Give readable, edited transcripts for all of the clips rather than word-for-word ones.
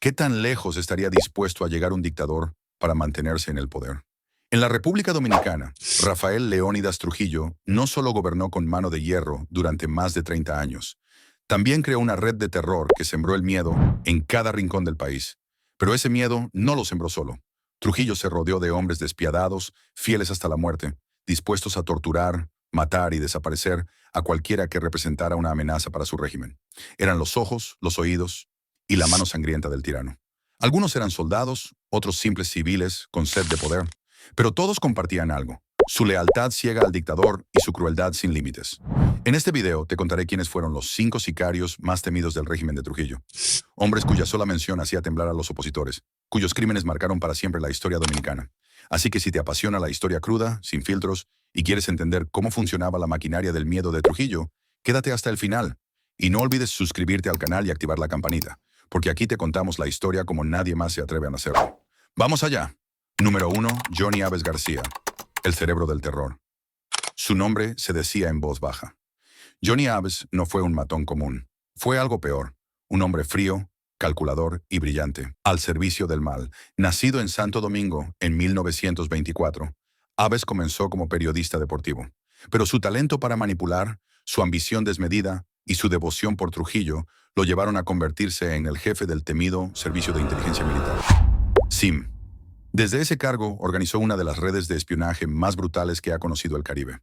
¿Qué tan lejos estaría dispuesto a llegar un dictador para mantenerse en el poder? En la República Dominicana, Rafael Leónidas Trujillo no solo gobernó con mano de hierro durante más de 30 años, también creó una red de terror que sembró el miedo en cada rincón del país. Pero ese miedo no lo sembró solo. Trujillo se rodeó de hombres despiadados, fieles hasta la muerte, dispuestos a torturar, matar y desaparecer a cualquiera que representara una amenaza para su régimen. Eran los ojos, los oídos y la mano sangrienta del tirano. Algunos eran soldados, otros simples civiles con sed de poder, pero todos compartían algo: su lealtad ciega al dictador y su crueldad sin límites. En este video te contaré quiénes fueron los 5 sicarios más temidos del régimen de Trujillo. Hombres cuya sola mención hacía temblar a los opositores, cuyos crímenes marcaron para siempre la historia dominicana. Así que si te apasiona la historia cruda, sin filtros, y quieres entender cómo funcionaba la maquinaria del miedo de Trujillo, quédate hasta el final. Y no olvides suscribirte al canal y activar la campanita, porque aquí te contamos la historia como nadie más se atreve a hacerlo. ¡Vamos allá! Número 1. Johnny Aves García, el cerebro del terror. Su nombre se decía en voz baja. Johnny Aves no fue un matón común. Fue algo peor: un hombre frío, calculador y brillante, al servicio del mal. Nacido en Santo Domingo en 1924, Aves comenzó como periodista deportivo. Pero su talento para manipular, su ambición desmedida y su devoción por Trujillo lo llevaron a convertirse en el jefe del temido Servicio de Inteligencia Militar, SIM. Desde ese cargo organizó una de las redes de espionaje más brutales que ha conocido el Caribe.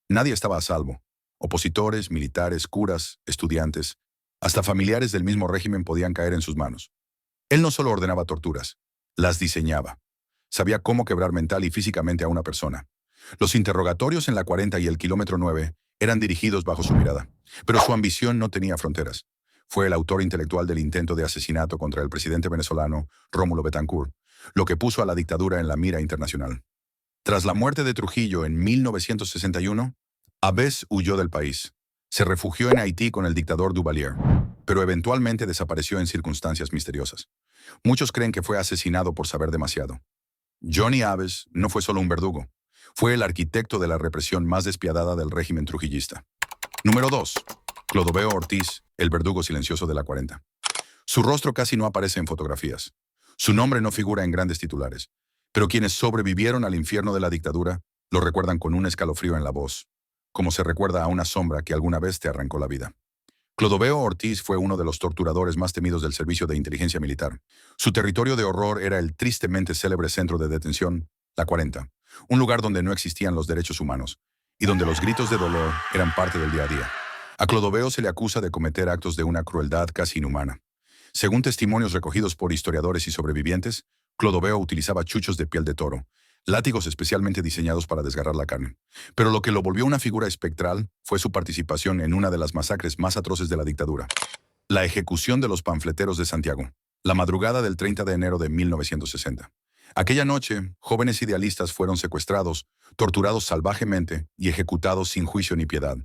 Nadie estaba a salvo. Opositores, militares, curas, estudiantes, hasta familiares del mismo régimen podían caer en sus manos. Él no solo ordenaba torturas, las diseñaba. Sabía cómo quebrar mental y físicamente a una persona. Los interrogatorios en la 40 y el kilómetro 9 eran dirigidos bajo su mirada, pero su ambición no tenía fronteras. Fue el autor intelectual del intento de asesinato contra el presidente venezolano Rómulo Betancourt, lo que puso a la dictadura en la mira internacional. Tras la muerte de Trujillo en 1961, Aves huyó del país. Se refugió en Haití con el dictador Duvalier, pero eventualmente desapareció en circunstancias misteriosas. Muchos creen que fue asesinado por saber demasiado. Johnny Aves no fue solo un verdugo, fue el arquitecto de la represión más despiadada del régimen trujillista. Número 2. Clodoveo Ortiz, el verdugo silencioso de la 40. Su rostro casi no aparece en fotografías. Su nombre no figura en grandes titulares, pero quienes sobrevivieron al infierno de la dictadura lo recuerdan con un escalofrío en la voz, como se recuerda a una sombra que alguna vez te arrancó la vida. Clodoveo Ortiz fue uno de los torturadores más temidos del Servicio de Inteligencia Militar. Su territorio de horror era el tristemente célebre centro de detención, la 40, un lugar donde no existían los derechos humanos y donde los gritos de dolor eran parte del día a día. A Clodoveo se le acusa de cometer actos de una crueldad casi inhumana. Según testimonios recogidos por historiadores y sobrevivientes, Clodoveo utilizaba chuchos de piel de toro, látigos especialmente diseñados para desgarrar la carne. Pero lo que lo volvió una figura espectral fue su participación en una de las masacres más atroces de la dictadura: la ejecución de los panfleteros de Santiago, la madrugada del 30 de enero de 1960. Aquella noche, jóvenes idealistas fueron secuestrados, torturados salvajemente y ejecutados sin juicio ni piedad.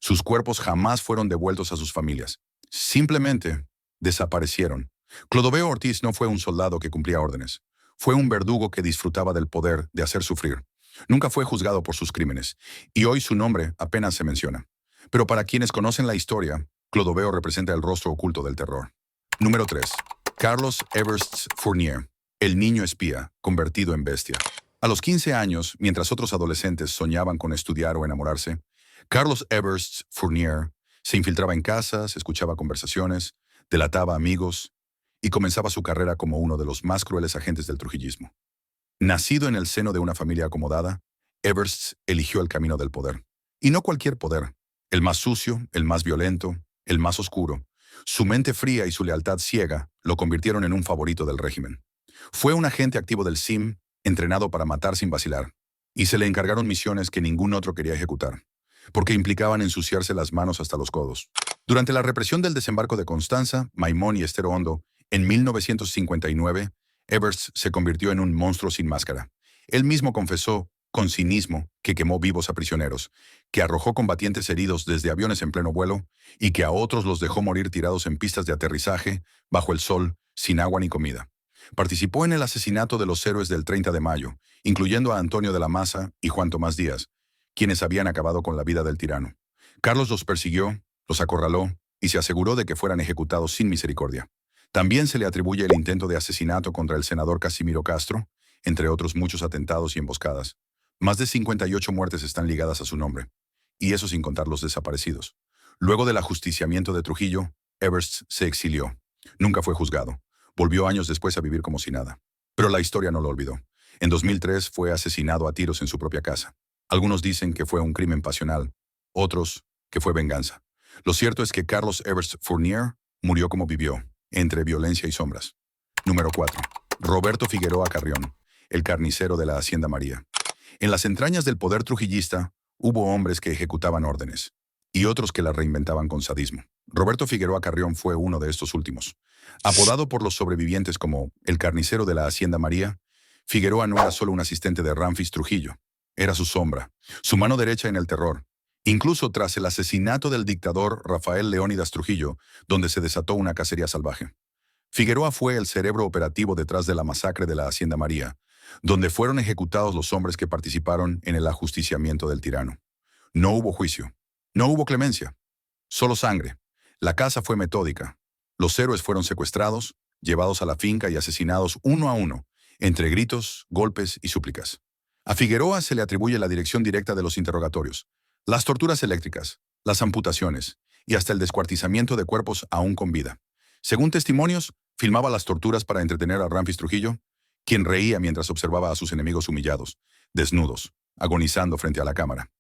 Sus cuerpos jamás fueron devueltos a sus familias. Simplemente desaparecieron. Clodoveo Ortiz no fue un soldado que cumplía órdenes. Fue un verdugo que disfrutaba del poder de hacer sufrir. Nunca fue juzgado por sus crímenes, y hoy su nombre apenas se menciona. Pero para quienes conocen la historia, Clodoveo representa el rostro oculto del terror. Número 3. Carlos Eversts Fournier, el niño espía, convertido en bestia. A los 15 años, mientras otros adolescentes soñaban con estudiar o enamorarse, Carlos Eversts Fournier se infiltraba en casas, escuchaba conversaciones, delataba amigos y comenzaba su carrera como uno de los más crueles agentes del trujillismo. Nacido en el seno de una familia acomodada, Eversts eligió el camino del poder. Y no cualquier poder: el más sucio, el más violento, el más oscuro. Su mente fría y su lealtad ciega lo convirtieron en un favorito del régimen. Fue un agente activo del SIM, entrenado para matar sin vacilar, y se le encargaron misiones que ningún otro quería ejecutar, porque implicaban ensuciarse las manos hasta los codos. Durante la represión del desembarco de Constanza, Maimón y Estero Hondo, en 1959, Eversts se convirtió en un monstruo sin máscara. Él mismo confesó, con cinismo, que quemó vivos a prisioneros, que arrojó combatientes heridos desde aviones en pleno vuelo y que a otros los dejó morir tirados en pistas de aterrizaje, bajo el sol, sin agua ni comida. Participó en el asesinato de los héroes del 30 de mayo, incluyendo a Antonio de la Maza y Juan Tomás Díaz, quienes habían acabado con la vida del tirano. Carlos los persiguió, los acorraló y se aseguró de que fueran ejecutados sin misericordia. También se le atribuye el intento de asesinato contra el senador Casimiro Castro, entre otros muchos atentados y emboscadas. Más de 58 muertes están ligadas a su nombre, y eso sin contar los desaparecidos. Luego del ajusticiamiento de Trujillo, Evers se exilió. Nunca fue juzgado. Volvió años después a vivir como si nada. Pero la historia no lo olvidó. En 2003 fue asesinado a tiros en su propia casa. Algunos dicen que fue un crimen pasional, otros que fue venganza. Lo cierto es que Carlos Evers Fournier murió como vivió, entre violencia y sombras. Número 4. Roberto Figueroa Carrión, el carnicero de la Hacienda María. En las entrañas del poder trujillista hubo hombres que ejecutaban órdenes y otros que las reinventaban con sadismo. Roberto Figueroa Carrión fue uno de estos últimos. Apodado por los sobrevivientes como el carnicero de la Hacienda María, Figueroa no era solo un asistente de Ramfis Trujillo, era su sombra, su mano derecha en el terror. Incluso tras el asesinato del dictador Rafael Leónidas Trujillo, donde se desató una cacería salvaje. Figueroa fue el cerebro operativo detrás de la masacre de la Hacienda María, donde fueron ejecutados los hombres que participaron en el ajusticiamiento del tirano. No hubo juicio, no hubo clemencia, solo sangre. La caza fue metódica. Los héroes fueron secuestrados, llevados a la finca y asesinados uno a uno, entre gritos, golpes y súplicas. A Figueroa se le atribuye la dirección directa de los interrogatorios, las torturas eléctricas, las amputaciones y hasta el descuartizamiento de cuerpos aún con vida. Según testimonios, filmaba las torturas para entretener a Ramfis Trujillo, quien reía mientras observaba a sus enemigos humillados, desnudos, agonizando frente a la cámara.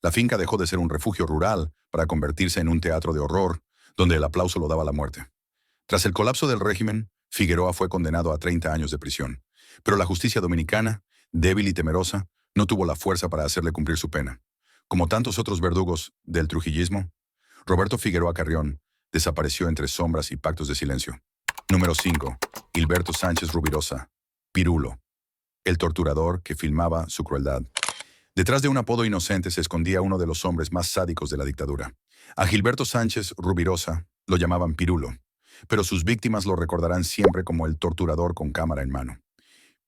La finca dejó de ser un refugio rural para convertirse en un teatro de horror, donde el aplauso lo daba la muerte. Tras el colapso del régimen, Figueroa fue condenado a 30 años de prisión, pero la justicia dominicana, débil y temerosa, no tuvo la fuerza para hacerle cumplir su pena. Como tantos otros verdugos del trujillismo, Roberto Figueroa Carrión desapareció entre sombras y pactos de silencio. Número 5. Gilberto Sánchez Rubirosa, Pirulo, el torturador que filmaba su crueldad. Detrás de un apodo inocente se escondía uno de los hombres más sádicos de la dictadura. A Gilberto Sánchez Rubirosa lo llamaban Pirulo, pero sus víctimas lo recordarán siempre como el torturador con cámara en mano.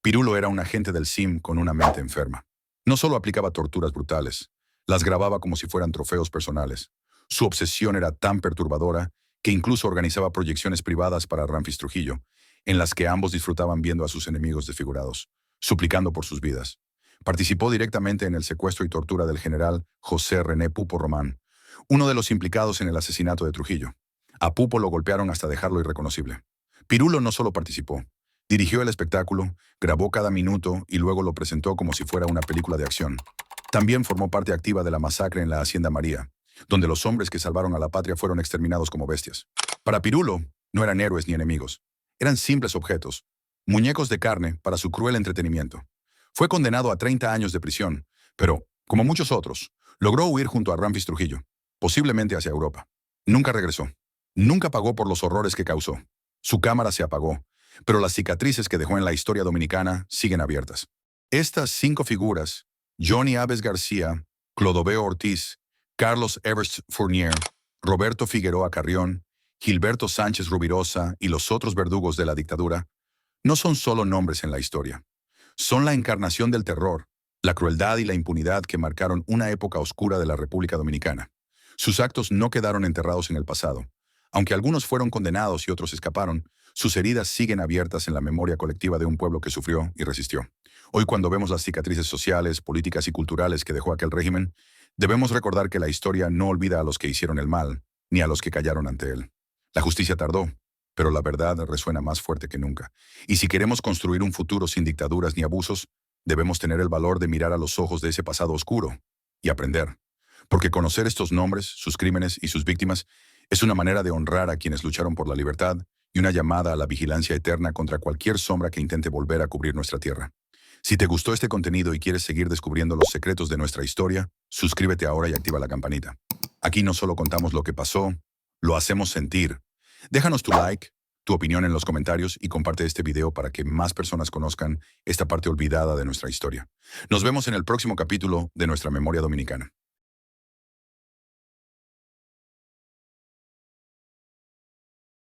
Pirulo era un agente del SIM con una mente enferma. No solo aplicaba torturas brutales, las grababa como si fueran trofeos personales. Su obsesión era tan perturbadora que incluso organizaba proyecciones privadas para Ramfis Trujillo, en las que ambos disfrutaban viendo a sus enemigos desfigurados, suplicando por sus vidas. Participó directamente en el secuestro y tortura del general José René Pupo Román, uno de los implicados en el asesinato de Trujillo. A Pupo lo golpearon hasta dejarlo irreconocible. Pirulo no solo participó, dirigió el espectáculo, grabó cada minuto y luego lo presentó como si fuera una película de acción. También formó parte activa de la masacre en la Hacienda María, donde los hombres que salvaron a la patria fueron exterminados como bestias. Para Pirulo, no eran héroes ni enemigos. Eran simples objetos, muñecos de carne para su cruel entretenimiento. Fue condenado a 30 años de prisión, pero, como muchos otros, logró huir junto a Ramfis Trujillo, posiblemente hacia Europa. Nunca regresó. Nunca pagó por los horrores que causó. Su cámara se apagó, pero las cicatrices que dejó en la historia dominicana siguen abiertas. Estas 5 figuras, Johnny Aves García, Clodoveo Ortiz, Carlos Evers Fournier, Roberto Figueroa Carrión, Gilberto Sánchez Rubirosa y los otros verdugos de la dictadura, no son solo nombres en la historia. Son la encarnación del terror, la crueldad y la impunidad que marcaron una época oscura de la República Dominicana. Sus actos no quedaron enterrados en el pasado. Aunque algunos fueron condenados y otros escaparon, sus heridas siguen abiertas en la memoria colectiva de un pueblo que sufrió y resistió. Hoy, cuando vemos las cicatrices sociales, políticas y culturales que dejó aquel régimen, debemos recordar que la historia no olvida a los que hicieron el mal, ni a los que callaron ante él. La justicia tardó, pero la verdad resuena más fuerte que nunca. Y si queremos construir un futuro sin dictaduras ni abusos, debemos tener el valor de mirar a los ojos de ese pasado oscuro y aprender. Porque conocer estos nombres, sus crímenes y sus víctimas es una manera de honrar a quienes lucharon por la libertad y una llamada a la vigilancia eterna contra cualquier sombra que intente volver a cubrir nuestra tierra. Si te gustó este contenido y quieres seguir descubriendo los secretos de nuestra historia, suscríbete ahora y activa la campanita. Aquí no solo contamos lo que pasó, lo hacemos sentir. Déjanos tu like, tu opinión en los comentarios y comparte este video para que más personas conozcan esta parte olvidada de nuestra historia. Nos vemos en el próximo capítulo de nuestra memoria dominicana.